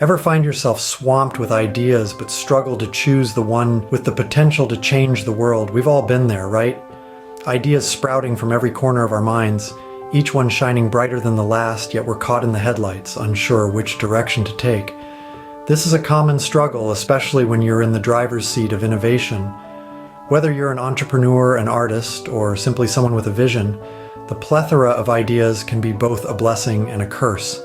Ever find yourself swamped with ideas but struggle to choose the one with the potential to change the world? We've all been there, right? Ideas sprouting from every corner of our minds, each one shining brighter than the last, yet we're caught in the headlights, unsure which direction to take. This is a common struggle, especially when you're in the driver's seat of innovation. Whether you're an entrepreneur, an artist, or simply someone with a vision, the plethora of ideas can be both a blessing and a curse.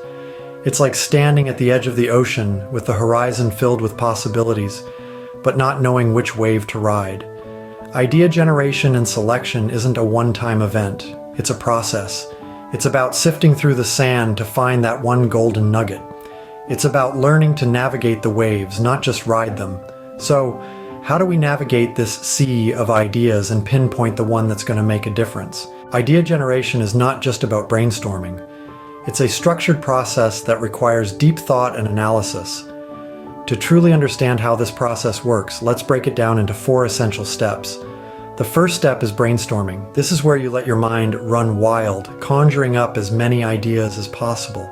It's like standing at the edge of the ocean with the horizon filled with possibilities, but not knowing which wave to ride. Idea generation and selection isn't a one-time event. It's a process. It's about sifting through the sand to find that one golden nugget. It's about learning to navigate the waves, not just ride them. So, how do we navigate this sea of ideas and pinpoint the one that's going to make a difference? Idea generation is not just about brainstorming. It's a structured process that requires deep thought and analysis. To truly understand how this process works, let's break it down into 4 essential steps. The first step is brainstorming. This is where you let your mind run wild, conjuring up as many ideas as possible.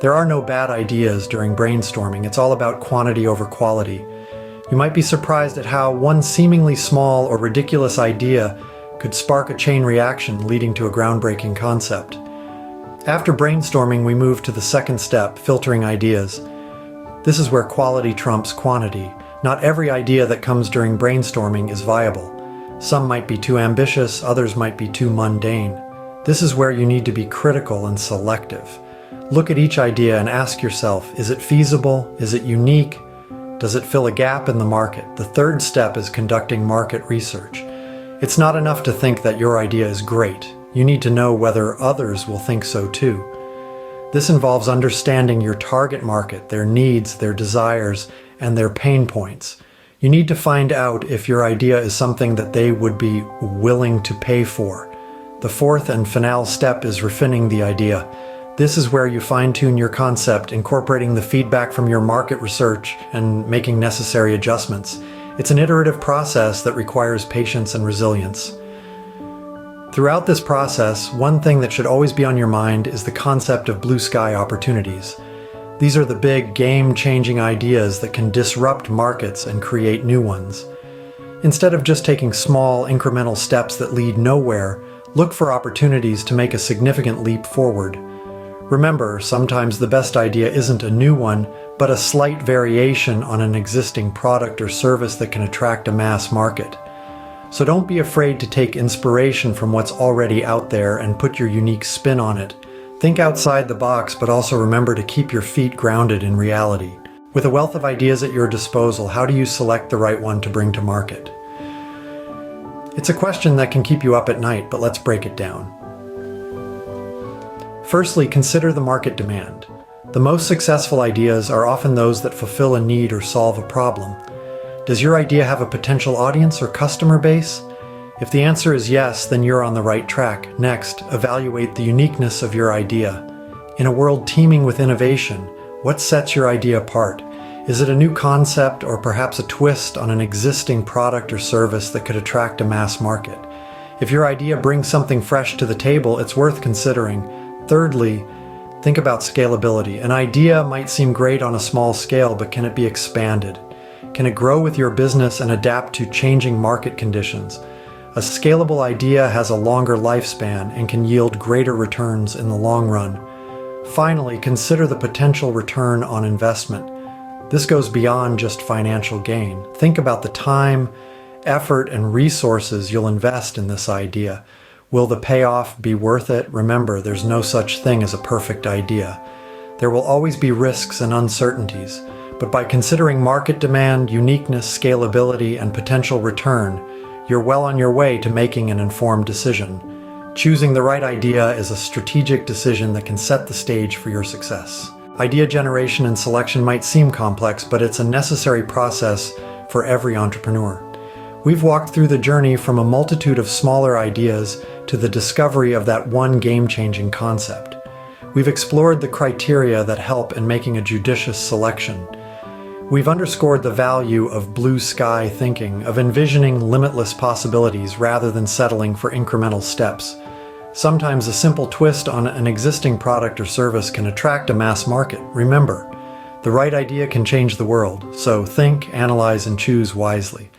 There are no bad ideas during brainstorming. It's all about quantity over quality. You might be surprised at how one seemingly small or ridiculous idea could spark a chain reaction leading to a groundbreaking concept. After brainstorming, we move to the second step, filtering ideas. This is where quality trumps quantity. Not every idea that comes during brainstorming is viable. Some might be too ambitious, others might be too mundane. This is where you need to be critical and selective. Look at each idea and ask yourself, is it feasible? Is it unique? Does it fill a gap in the market? The third step is conducting market research. It's not enough to think that your idea is great. You need to know whether others will think so too. This involves understanding your target market, their needs, their desires, and their pain points. You need to find out if your idea is something that they would be willing to pay for. The fourth and final step is refining the idea. This is where you fine-tune your concept, incorporating the feedback from your market research and making necessary adjustments. It's an iterative process that requires patience and resilience. Throughout this process, one thing that should always be on your mind is the concept of blue sky opportunities. These are the big, game-changing ideas that can disrupt markets and create new ones. Instead of just taking small, incremental steps that lead nowhere, look for opportunities to make a significant leap forward. Remember, sometimes the best idea isn't a new one, but a slight variation on an existing product or service that can attract a mass market. So don't be afraid to take inspiration from what's already out there and put your unique spin on it. Think outside the box, but also remember to keep your feet grounded in reality. With a wealth of ideas at your disposal, how do you select the right one to bring to market? It's a question that can keep you up at night, but let's break it down. Firstly, consider the market demand. The most successful ideas are often those that fulfill a need or solve a problem. Does your idea have a potential audience or customer base? If the answer is yes, then you're on the right track. Next, evaluate the uniqueness of your idea. In a world teeming with innovation, what sets your idea apart? Is it a new concept or perhaps a twist on an existing product or service that could attract a mass market? If your idea brings something fresh to the table, it's worth considering. Thirdly, think about scalability. An idea might seem great on a small scale, but can it be expanded? Can it grow with your business and adapt to changing market conditions? A scalable idea has a longer lifespan and can yield greater returns in the long run. Finally, consider the potential return on investment. This goes beyond just financial gain. Think about the time, effort, and resources you'll invest in this idea. Will the payoff be worth it? Remember, there's no such thing as a perfect idea. There will always be risks and uncertainties. But by considering market demand, uniqueness, scalability, and potential return, you're well on your way to making an informed decision. Choosing the right idea is a strategic decision that can set the stage for your success. Idea generation and selection might seem complex, but it's a necessary process for every entrepreneur. We've walked through the journey from a multitude of smaller ideas to the discovery of that one game-changing concept. We've explored the criteria that help in making a judicious selection. We've underscored the value of blue sky thinking, of envisioning limitless possibilities rather than settling for incremental steps. Sometimes a simple twist on an existing product or service can attract a mass market. Remember, The right idea can change the world, so think, analyze, and choose wisely.